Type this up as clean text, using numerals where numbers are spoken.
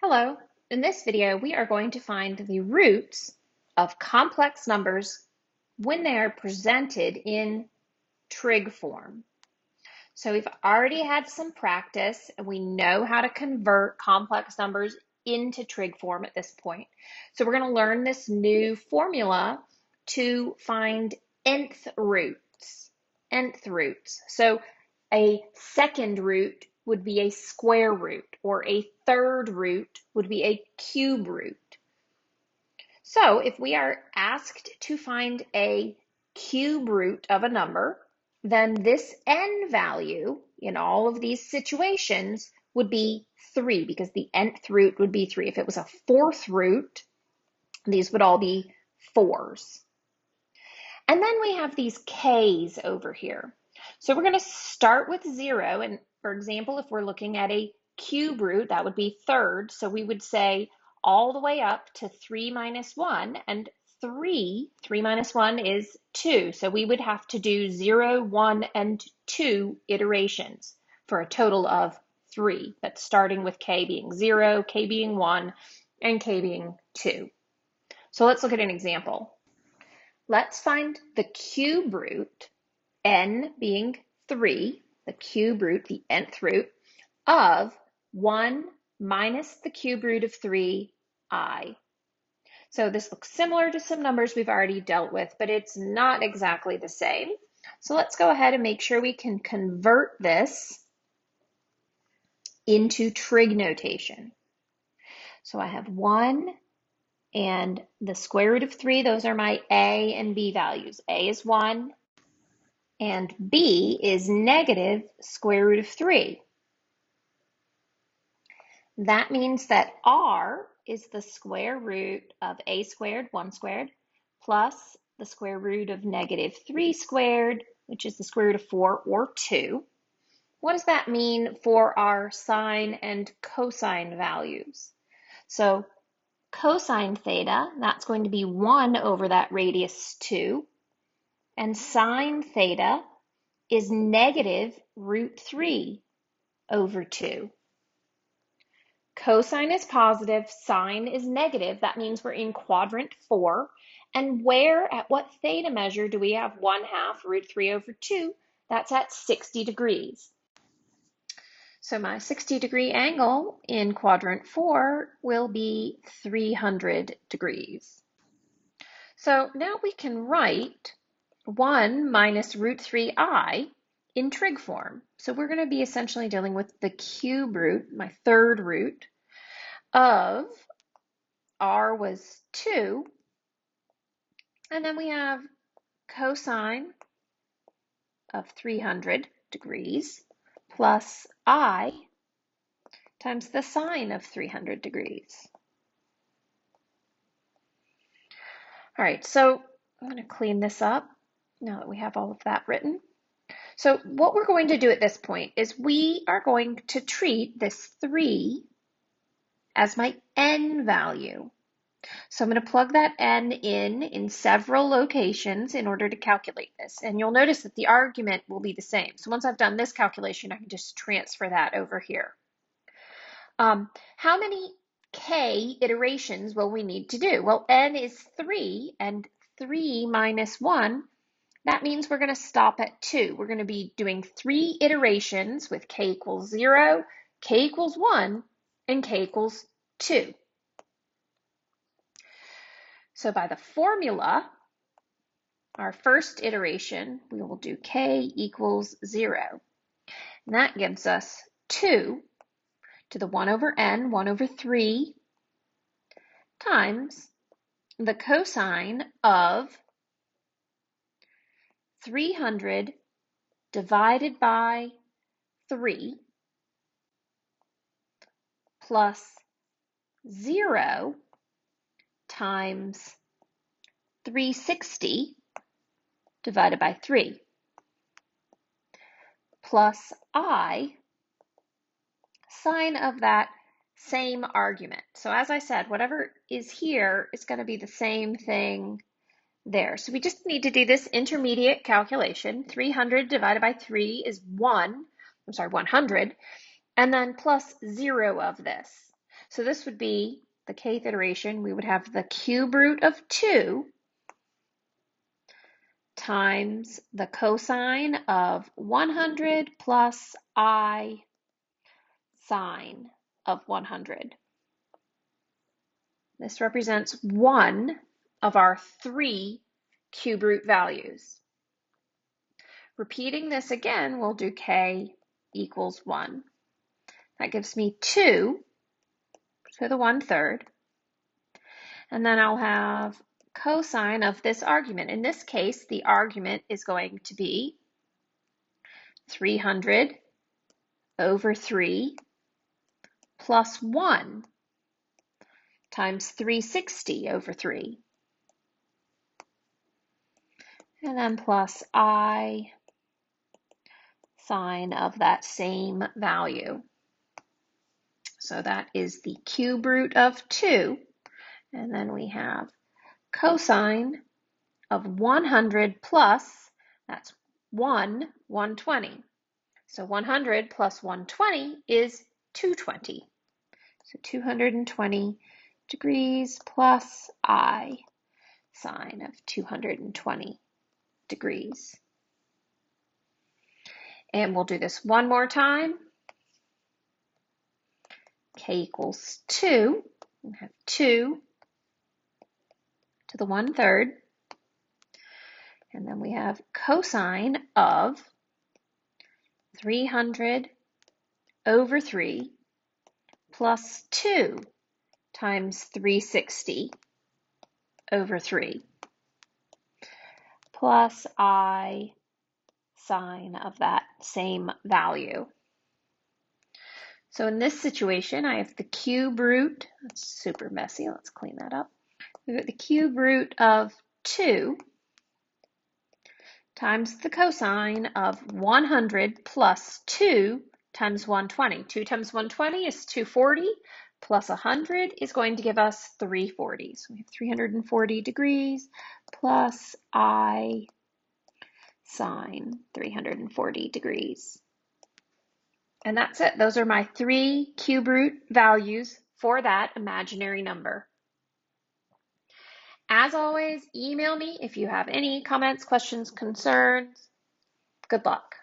Hello, in this video we are going to find the roots of complex numbers when they are presented in trig form. So we've already had some practice and we know how to convert complex numbers into trig form at this point. So we're going to learn this new formula to find nth roots. So a second root would be a square root, or a third root would be a cube root. So if we are asked to find a cube root of a number, then this n value in all of these situations would be 3, because the nth root would be 3. If it was a fourth root, these would all be 4s. And then we have these k's over here. So we're going to start with 0, and for example, if we're looking at a cube root, that would be third. So we would say all the way up to 3 minus 1, and 3 minus 1 is 2. So we would have to do 0, 1, and 2 iterations for a total of 3. That's starting with k being 0, k being 1, and k being 2. So let's look at an example. Let's find the cube root, n being 3, the cube root, the nth root, of 1 minus the cube root of 3i. So this looks similar to some numbers we've already dealt with, but it's not exactly the same. So let's go ahead and make sure we can convert this into trig notation. So I have 1 and the square root of 3, those are my a and b values. A is 1, and b is negative square root of 3. That means that r is the square root of a squared, 1 squared, plus the square root of negative 3 squared, which is the square root of 4, or 2. What does that mean for our sine and cosine values? So cosine theta, that's going to be 1 over that radius 2. And sine theta is negative root 3 over 2. Cosine is positive, sine is negative. That means we're in quadrant 4. And where, at what theta measure, do we have 1/2 root 3 over 2? That's at 60 degrees. So my 60-degree angle in quadrant 4 will be 300 degrees. So now we can write 1 minus root 3i in trig form. So we're going to be essentially dealing with the cube root, my third root, of r was 2. And then we have cosine of 300 degrees plus I times the sine of 300 degrees. All right, so I'm going to clean this up now that we have all of that written. So what we're going to do at this point is we are going to treat this 3 as my n value. So I'm going to plug that n in several locations in order to calculate this. And you'll notice that the argument will be the same. So once I've done this calculation, I can just transfer that over here. How many k iterations will we need to do? Well, n is 3, and 3 minus 1, that means we're going to stop at 2. We're going to be doing 3 iterations with k equals 0, k equals 1, and k equals 2. So by the formula, our first iteration, we will do k equals 0. And that gives us 2 to the 1 over n, 1 over 3, times the cosine of 300 divided by 3 plus 0 times 360 divided by 3 plus I sine of that same argument. So as I said, whatever is here is going to be the same thing there. So we just need to do this intermediate calculation. 300 divided by 3 is 100, and then plus 0 of this. So this would be the kth iteration. We would have the cube root of 2 times the cosine of 100 plus I sine of 100. This represents one of our 3 cube root values. Repeating this again, we'll do k equals 1. That gives me 2 to the 1/3. And then I'll have cosine of this argument. In this case, the argument is going to be 300 over 3 plus 1 times 360 over 3. And then plus I sine of that same value. So that is the cube root of 2. And then we have cosine of 100 plus, that's 120. So 100 plus 120 is 220. So 220 degrees plus I sine of 220 degrees. And we'll do this one more time. K equals 2. We have 2 to the 1/3. And then we have cosine of 300 over 3 plus 2 times 360 over 3 plus I sine of that same value. So in this situation, I have the cube root. That's super messy. Let's clean that up. We've got the cube root of 2 times the cosine of 100 plus 2 times 120. 2 times 120 is 240, plus 100 is going to give us 340. So we have 340 degrees plus I sine 340 degrees. And that's it. Those are my 3 cube root values for that imaginary number. As always, email me if you have any comments, questions, concerns. Good luck.